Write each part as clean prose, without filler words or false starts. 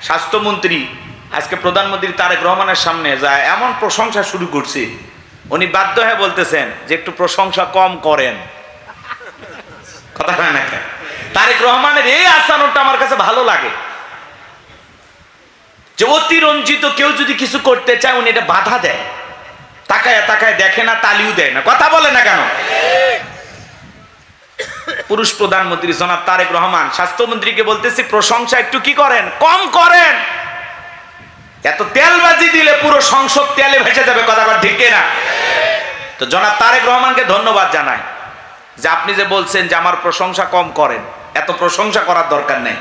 স্বাস্থ্যমন্ত্রী আজকে প্রধানমন্ত্রী তারেক রহমানের সামনে যায় এমন প্রশংসা শুরু করছে, উনি বাধ্য হয়ে বলতেছেন যে একটু প্রশংসা কম করেন। কথা হয় না? তারেক রহমানের এই আচরণটা আমার কাছে ভালো লাগে, যে অতিরঞ্জিত কেউ যদি কিছু করতে চায় উনি এটা বাধা দেয়, তাকায় তাকায় দেখে না, তালিও দেয় না। কথা বলে না কেন? পুরুষ প্রধানমন্ত্রী জনাব তারেক রহমান স্বাস্থ্যমন্ত্রীকে বলতেছি প্রশংসা একটু কি করেন, কম করেন। এত তেলবাজি দিলে পুরো সংসদ তেলে ভেসে যাবে। কথা বল ঠিক না? তো জনাব তারেক রহমানকে ধন্যবাদ জানাই যে আপনি যে বলছেন যে আমার প্রশংসা কম করেন, এত প্রশংসা করার দরকার নেই।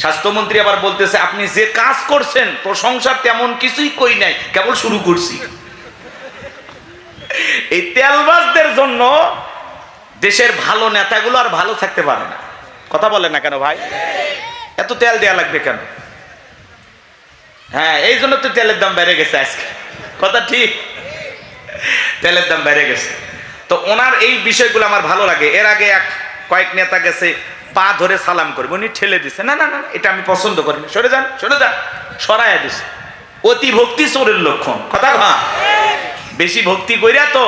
স্বাস্থ্যমন্ত্রী আবার বলতেছে আপনি যে কাজ করছেন প্রশংসা তেমন কিছুই কই নাই, কেবল শুরু করছি। এই তেলবাজদের জন্য দেশের ভালো নেতাগুলো আর ভালো থাকতে পারে না। কথা বলে না কেন ভাই? এত তেল দেয়া লাগবে কেন? হ্যাঁ, এই জন্য তো তেলের দাম বেড়ে গেছে আজকে। কথা ঠিক, তেলের দাম বেড়ে গেছে। তো ওনার এই বিষয়গুলো আমার ভালো লাগে। এর আগে কয়েক নেতা গেছে পা ধরে সালাম করবে, উনি ঠেলে দিছে, না না না এটা আমি পছন্দ করি না, সরে যান সরে যান, সরাইয়া দিছে। অতি ভক্তি চোরের লক্ষণ। কথা কা বেশি ভক্তি কইরা তো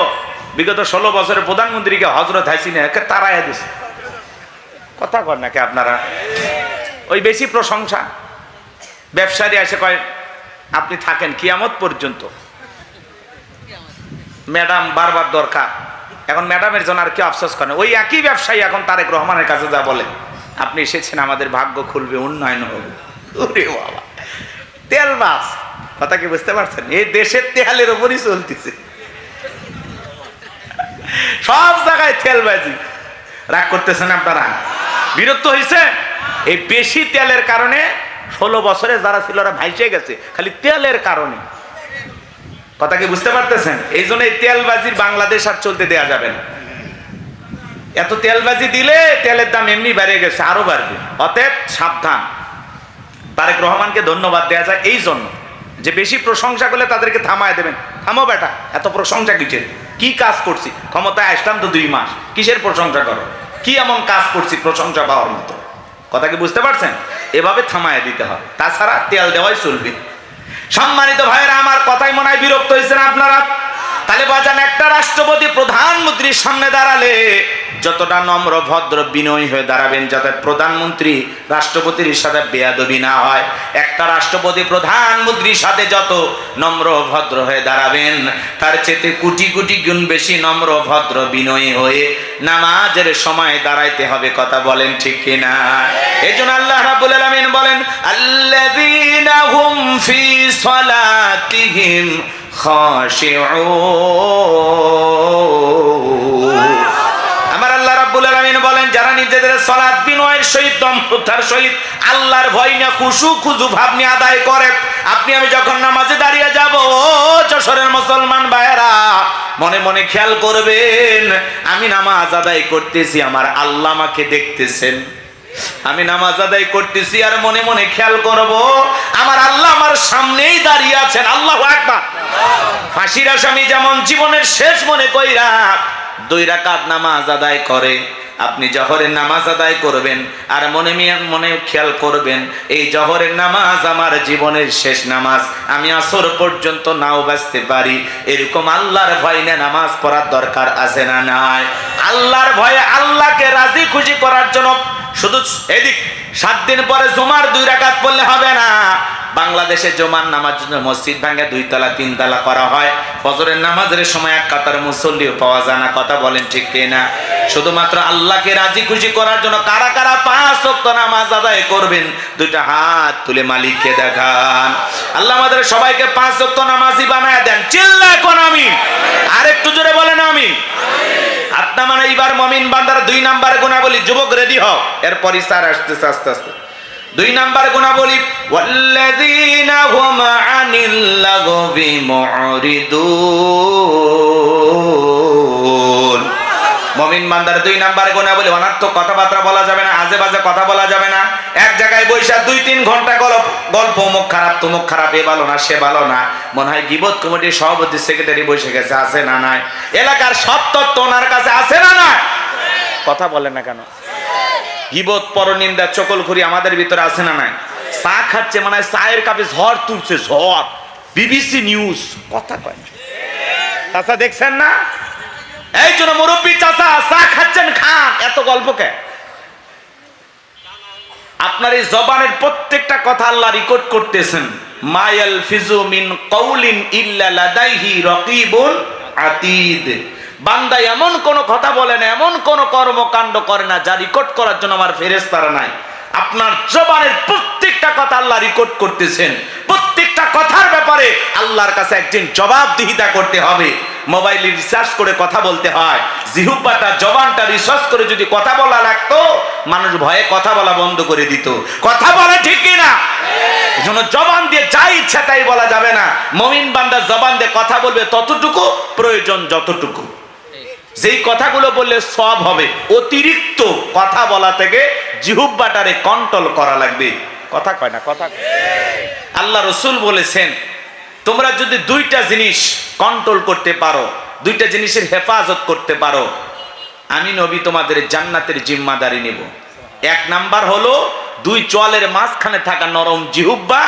বিগত 16 বছরের প্রধানমন্ত্রীকে হযরত হাসিনা তারাইয়া দিছে। কথা কর নাকি আপনারা? ওই বেশি প্রশংসা। ব্যবসায়ী এসে কয় আপনি থাকেন কিয়ামত পর্যন্ত, ম্যাডাম বারবার দরকার। এখন ম্যাডামের জন্য আর কি আফসোস করেন? ওই একই ব্যবসায়ী এখন তারেক রহমানের কাছে যা বলে আপনি এসেছেন আমাদের ভাগ্য খুলবে, উন্নয়ন হবে। ওরে বাবা, তেলবাজ। কথা কি বুঝতে পারছেন? এই দেশের তেলের উপরই চলতেছে, সব জায়গায় তেলবাজি। রাগ করতেছেন আপনারা? বিরক্ত হয়েছে? এই বেশি তেলের কারণে 16 বছরে যারা ছিল ওরা ভাইসে গেছে, খালি তেলের কারণে। কথা কি বুঝতে পারতেছেন? এই জন্য এই তেলবাজির বাংলাদেশ আর চলতে দেয়া যাবে না। এত তেলবাজি দিলে তেলের দাম এমনি বেড়ে গেছে, আরো বাড়বে। অতএব সাবধান। তারেক রহমানকে ধন্যবাদ দেয়া যায় এই জন্য যে বেশি প্রশংসা করলে তাদেরকে থামায় দেবেন। থামো বেটা, এত প্রশংসা কিসের? কি কাজ করছি? ক্ষমতায় আসলাম তো 2 মাস, কিসের প্রশংসা করো? কি এমন কাজ করছি প্রশংসা পাওয়ার মতো? কথা কি বুঝতে পারছেন? এভাবে থামায় দিতে হবে, তাছাড়া তেল দেওয়াই চলবে। সম্মানিত ভাইয়েরা, আমার কথাই মনে হয় বিরক্ত হয়েছেন আপনারা। তাহলে বাজান, একটা রাষ্ট্রপতি প্রধানমন্ত্রীর সামনে দাঁড়ালে যতটা নম্র ভদ্র বিনয়ী হয়ে দাঁড়াবেন যাতে প্রধানমন্ত্রী রাষ্ট্রপতির সাথে বেয়াদবি না হয়, একটা রাষ্ট্রপতি প্রধানমন্ত্রীর সাথে যত নম্র ভদ্র হয়ে দাঁড়াবেন তার চেয়ে কোটি কোটি গুণ বেশি নম্র ভদ্র বিনয়ী হয়ে নামাজের সময় দাঁড়াইতে হবে। কথা বলেন ঠিক কিনা? এজন্য আল্লাহ রাব্বুল আলামিন বলেন আল্লাযীনা হুম ফি সালাতিহিম খাশিউন। আমার আল্লাহ রাব্বুল আলামিন বলেন যারা নিজেদের সালাত বিনয়ের সহিত দমতার সহিত আল্লাহর ভয় নিয়ে খুশু খুজু ভাব নিয়ে আদায় করে। আপনি আমি যখন নামাজে দাঁড়িয়ে যাব, ও যশোরের মুসলমান ভাইয়েরা, মনে মনে খেয়াল করবেন আমি নামাজ আদায় করতেছি, আমার আল্লাহ আমাকে দেখতেছেন। আমি নামাজ আদায় করতেছি আর মনে মনে খেয়াল করব আমার আল্লাহ আমার সামনেই দাঁড়িয়ে আছেন। আল্লাহু আকবার। ফাঁসির আসামি যেমন জীবনের শেষ মনে কইরা 2 রাকাত নামাজ আদায় করে, আপনি জহরের নামাজ আদায় করবেন আর মনে মনে খেয়াল করবেন এই জহরের নামাজ আমার জীবনের শেষ নামাজ, আমি আসর পর্যন্ত নাও বাঁচতে পারি। এরকম আল্লাহর ভয় নিয়ে নামাজ পড়ার দরকার আছে না নাই? আল্লাহর ভয়ে আল্লাহকে রাজি খুশি করার জন্য শুধু এদিক 7 দিন পরে জুমার 2 রাকাত পড়লে হবে না। বাংলাদেশে জুমার নামাজ জন্য মসজিদ ভাঙে 2 তলা 3 তলা করা হয়। ফজরের নামাজের সময় 1 কাতার মুসল্লিও পাওয়া যায় না। কথা বলেন ঠিক কিনা? শুধুমাত্র আল্লাহকে রাজি খুশি করার জন্য কারা কারা 5 ওয়াক্ত নামাজ আদায় করবেন? 2টা হাত তুলে মালিককে দেখান। আল্লাহ আমাদের সবাইকে 5 ওয়াক্ত নামাজি বানায় দেন। চিল্লা কোন আমিন। আর একটু জোরে বলেন আমিন। আপনার মানে এবার মুমিন বান্দার 2 নাম্বার গুণাবলী। যুবক রেডি হও, এরপর ইসার আসতেছে আস্তে আস্তে। 2 নাম্বার গুণাবলী ওয়াল্লাযীনা হুম আনিল লাগবি মুরিদুন। মুমিন বান্দার 2 নাম্বার গুণাবলী অনর্থক কথাবার্তা বলা যাবে না, আজে বাজে কথা বলা যাবে না। এক জায়গায় বৈশা 2-3 ঘন্টা গল্প, মুখ খারাপ তুমুক খারাপ, এ ভালো না সে ভালো না। মনে হয় গীবত কমিটির সভাপতি সেক্রেটারি বসে গেছে, আছে না নাই? এলাকার সব তত্ত্ব ওনার কাছে আছে না নাই? কথা বলে না কেন? গীবত পরনিন্দা চকলখুরি আমাদের ভিতরে আছে না নাই? চা খাচ্ছে মানে চায়ের কাপে ঝড় তুলছে, ঝড়। বিবিসি নিউজ, কথা কয় চাচা, দেখছেন না? এই জন্য মুরব্বী চাচা চা খাচ্ছেন, খান, এত গল্প কে? আপনার এই জবানের প্রত্যেকটা কথা আল্লাহ রেকর্ড করতেছেন। মায়াল ফিজু মিন কওলিন ইল্লা লাদাইহি রাকিবুন আতীদ। বান্দা এমন কোন কথা বলে না, এমন কোন কর্মকাণ্ড করে না যা রেকর্ড করার জন্য আমার ফেরেশতারা নাই। আপনার জবানের প্রত্যেকটা কথা আল্লাহ রেকর্ড করতেছেন। প্রত্যেকটা কথার ব্যাপারে আল্লাহর কাছে একদিন জবাবদিহিতা করতে হবে। মোবাইলে রিসার্চ করে কথা বলতে হয়। জিহ্বাটা, জবানটা রিসার্চ করে যদি কথা বলা লাগতো, মানুষ ভয়ে কথা বলা বন্ধ করে দিত। কথা বলে ঠিক কিনা? এজন্য জবান দিয়ে যা ইচ্ছা তাই বলা যাবে না। মুমিন বান্দা জবান দিয়ে কথা বলবে ততটুকু, প্রয়োজন যতটুকু। যেই কথাগুলো বললে সব হবে, অতিরিক্ত কথা বলা থেকে জিহ্বাটারে কন্ট্রোল করা লাগবে। কথা কয় না? কথা। আল্লাহ রাসূল বলেছেন, তোমরা যদি দুইটা জিনিস কন্ট্রোল করতে পারো, দুইটা জিনিসের হেফাজত করতে পারো, আমি নবী তোমাদের জান্নাতের জিম্মাদারি নেব। এক নাম্বার হলো দুই চোয়ালের মাঝখানে থাকা নরম জিহ্বা,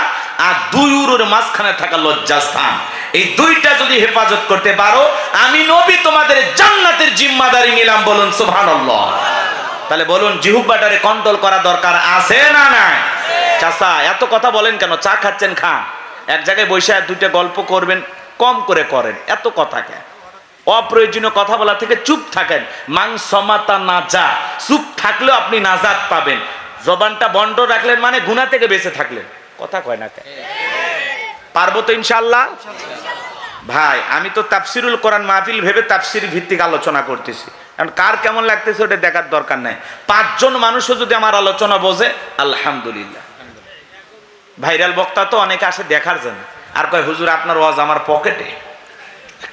আর দুই উরুর মাঝখানে থাকা লজ্জাস্থান। এই দুইটা যদি হেফাজত করতে পারো, আমি নবী তোমাদের জান্নাতের জিম্মাদারি নিলাম। বলুন সুবহানাল্লাহ। তাহলে বলুন, জিহ্বাটারে কন্ট্রোল করা দরকার আছে না নাই? চাচা এত কথা বলেন কেন? চা খাচ্ছেন, খান। এক জায়গায় বসে দুইটা গল্প করবেন, কম করে করেন, এত কথা কেন? অপ্রয়োজনীয় কথা বলা থেকে চুপ থাকেন। মাংসমাতা নাজা, চুপ থাকলেও আপনি নাজাত পাবেন। জবানটা বন্ধ রাখলেন মানে গুনাহ থেকে বেঁচে থাকলেন। কথা কয় না কেন? পারবো তো ইনশাআল্লাহ? ভাই আমি তো তাফসিরুল কোরআন মাহফিল ভেবে তাফসির ভিত্তিক আলোচনা করতেছি। কারণ কার কেমন লাগতেছে ওটা দেখার দরকার নাই। 5 জন মানুষও যদি আমার আলোচনা বোঝে, আলহামদুলিল্লাহ। ভাইরাল বক্তা তো অনেকে আসে দেখার জন্য, আর কয় হুজুর আপনার ওয়াজ আমার পকেটে।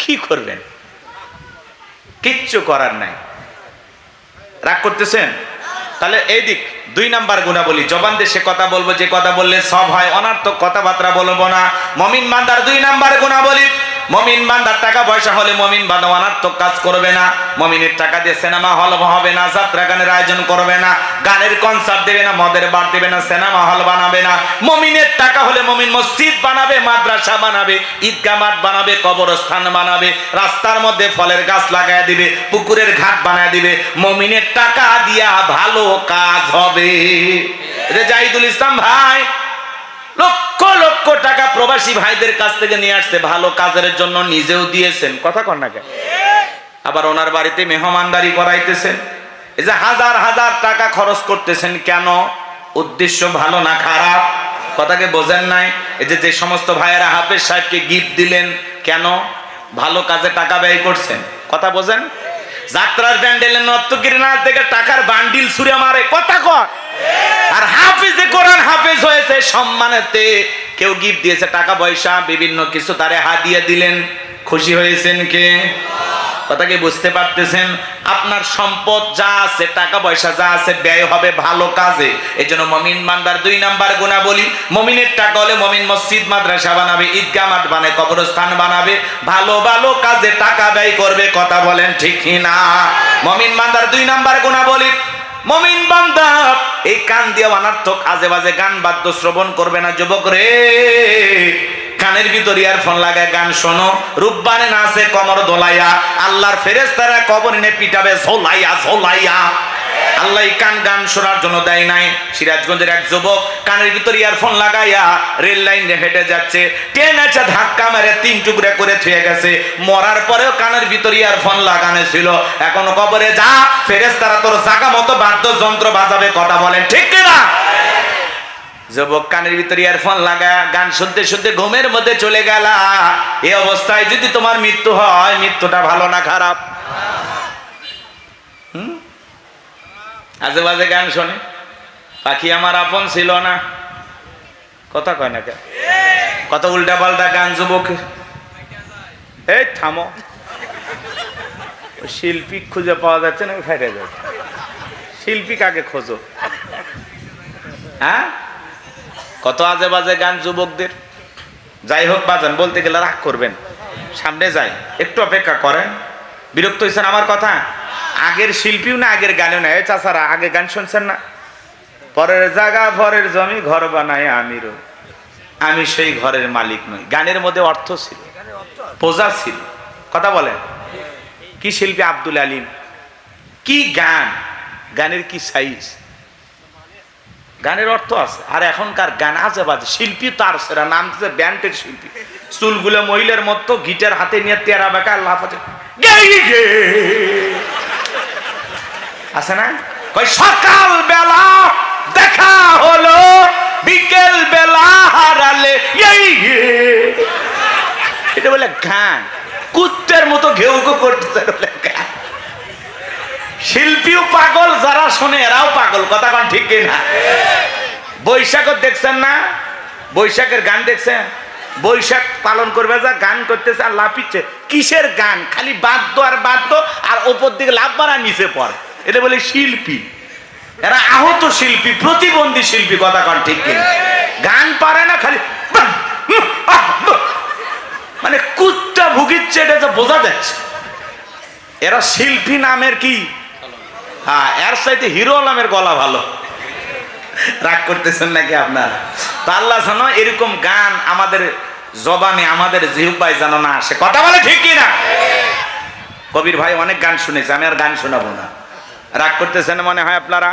কি করবেন? কিচ্ছু করার নাই। রাগ করতেছেন? তাহলে এই দিক 2 নাম্বার গুণাবলী, জবান দিয়ে সে কথা বলবো যে কথা বললে সব হয়, অনার্থক কথাবার্তা বলবো না। মুমিন বান্দার 2 নাম্বার গুণাবলী, মুমিন বান্দার টাকা পয়সা হলে মুমিন বান্দা অনার্থক কাজ করবে না। মুমিনের টাকা দিয়ে সিনেমা হল হবে না, যাত্রা গানের আয়োজন করবে না, গানের কনসার্ট দেবে না, মদের বার দেবে না, সিনেমা হল বানাবে না। মুমিনের টাকা হলে মুমিন মসজিদ বানাবে, মাদ্রাসা বানাবে, ঈদগাহ মাঠ বানাবে, কবরস্থান বানাবে, রাস্তার মধ্যে ফলের গাছ লাগায় দিবে, পুকুরের ঘাট বানায় দিবে। মুমিনের টাকা দিয়া ভালো কাজ হবে। জাহিদুল ইসলাম ভাই লক্ষ লক্ষ টাকা প্রবাসী ভাইদের কাছ থেকে নিয়ে আসছে, ভালো কাজের জন্য, নিজেও দিয়েছেন। কথা কন না কেন? আবার ওনার বাড়িতে মেহমানদারি করাইতেছেন। এই যে হাজার হাজার টাকা খরচ করতেছেন, কেন? উদ্দেশ্য ভালো না খারাপ? কথাকে বোঝেন নাই? এই যে সমস্ত ভাইয়েরা হাফেজ সাহেবকে গিফট দিলেন, কেন? ভালো কাজে টাকা ব্যয় করছেন। কথা বোঝেন? যাত্রার প্যান্ডেলে নর্তকীর নাচ থেকে টাকার বান্ডিল ছুঁড়ে মারে। কথা কয়? আর হাফিজে কোরআন হাফেজ হয়েছে সম্মানেতে, কেউ গিফট দিয়েছে টাকা পয়সা, বিভিন্ন কিছু তারে হাদিয়া দিলেন, খুশি হয়েছেন কে? কথা কি বুঝতে পারতেছেন? আপনার সম্পদ যা আছে, টাকা পয়সা যা আছে, ব্যয় হবে ভালো কাজে। এই জন্য মুমিন বান্দার 2 নাম্বার গুণাবলী, মুমিনের টাকা হলে মুমিন মসজিদ মাদ্রাসা বানাবে, ঈদগাহ মাঠ বানাবে, কবরস্থান বানাবে, ভালো ভালো কাজে টাকা ব্যয় করবে। কথা বলেন ঠিক কিনা? মুমিন বান্দার 2 নাম্বার গুণাবলী, মুমিন বান্দা এই কান দিয়ে অনার্থক আজে বাজে গান বাদ্য শ্রবণ করবে না। যুবক রে, কানের ভিতর ইয়ারফোন লাগায় গান শোনো, রূপবানে নাচে কমর দোলাইয়া, আল্লাহর ফেরেশতারা কবর এনে পিটাবে ঝোলাইয়া ঝোলাইয়া। আল্লাহ কান গান শোনার জন্য দেয় নাই। সিরাজগঞ্জের এক যুবক কানের ভিতর ইয়ারফোন লাগাইয়া রেল লাইনে হেঁটে যাচ্ছে, ট্রেন এসে ধাক্কা মেরে 3 টুকরা করে থুয়ে গেছে। মরার পরেও কানের ভিতর ইয়ারফোন লাগানো ছিল। এখন কবরে যা, ফেরেশতারা তোর জায়গা মতো বাদ্যযন্ত্র বাজাবে। কথা বলেন ঠিক কিনা? যুবক কানের ভিতর ইয়ারফোন লাগা গান শুনতে শুনতে ঘুমের মধ্যে চলে গেলা। এই অবস্থায় যদি তোমার মৃত্যু হয়, মৃত্যুটা ভালো না খারাপ? আজে বাজে গান শোনে, পাখি আমার আপন ছিল না। কথা কয় না কেন? কত উল্টা পাল্টা গান যুবক। এই থামো, শিল্পী খুঁজে পাওয়া যাচ্ছে না, ফেটে যাচ্ছে। শিল্পী কাকে খোঁজো? হ্যাঁ, কত আজে বাজে গান যুবকদের। যাই হোক বাজান, বলতে গেলে রাগ করবেন, সামনে যাই, একটু অপেক্ষা করেন। বিরক্ত হয়েছেন আমার কথা? আগের শিল্পীও না, আগের গানেও না। এই চাচারা আগে গান শুনছেন না? পরের জায়গা পরের জমি ঘর বানায় আমিরও, আমি সেই ঘরের মালিক নই। গানের মধ্যে অর্থ ছিল, প্রজা ছিল। কথা বলেন, কি শিল্পী আব্দুল আলিম, কি গান, গানের কি সাইজ, গানের অর্থ আছে। আর এখনকার গান আজে বাজে, শিল্পী তার সেরা নাম দিচ্ছে ব্যান্ডের শিল্পী, চুলগুলো মহিলার মতো, গিটার হাতে নিয়ে তেরা বেকা লাফাচ্ছে আছে না? কই সকাল বেলা দেখা হলো, বিকেল বেলা হারালে, এটা বলে গান। কুত্তের মতো ঘেউ ঘেউ করতেছে বলে গান। শিল্পীও পাগল, যারা শোনে এরাও পাগল। কথা কোন ঠিক কিনা? বৈশাখও দেখছেন না? বৈশাখের গান দেখছেন? বৈশাখ পালন করবে যা গান করতেছে আর লাফিচ্ছে। কিসের গান? খালি বাদ্য আর বাদ্য, আর ওপর দিকে লাভ মারা নিচে পড়ে। এটা বলে শিল্পী। এরা আহত শিল্পী, প্রতিবন্ধী শিল্পী। কথা কোন ঠিক কিনা? গান পারে না, খালি মানে কুত্তা ভুগিচ্ছে, এটা তো বোঝা যাচ্ছে। এরা শিল্পী নামের কি? হ্যাঁ, এর চাইতে হিরো আলমের গলা ভালো। রাগ করতেছেন নাকি আপনারা? তা আল্লাহ জানো এরকম গান আমাদের জবানে, আমাদের জিহ্বায় যেন না আসে। কথা বলে ঠিক কিনা? কবির ভাই অনেক গান শুনেছে, আমি আর গান শোনাবো না। রাগ করতেছেন মনে হয় আপনারা?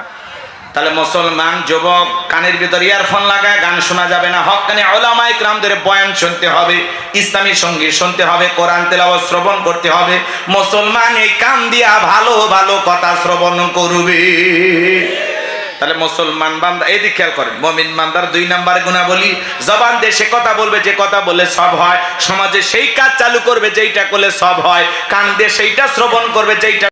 তাহলে মুসলমান যুবক কানের ভিতর ইয়ারফোন লাগায় গান শোনা যাবে না। হক্কানি উলামায়ে কিরামদের বয়ান শুনতে হবে, ইসলামী সঙ্গীত শুনতে হবে, কোরআন তেলাওয়াত শ্রবণ করতে হবে। মুসলমান এই কান দিয়া ভালো ভালো কথা শ্রবণ করবে। তাহলে মুসলমান বান্দা, এদিকে খেয়াল করেন, মুমিন বান্দার 2 নাম্বার গুণাবলী, জবান দিয়ে সে কথা বলবে যে কথা বলে সব হয়, সমাজে সেই কাজ চালু করবে যেইটা করলে সব হয়, কান দিয়ে সেইটা শ্রবণ করবে যেইটা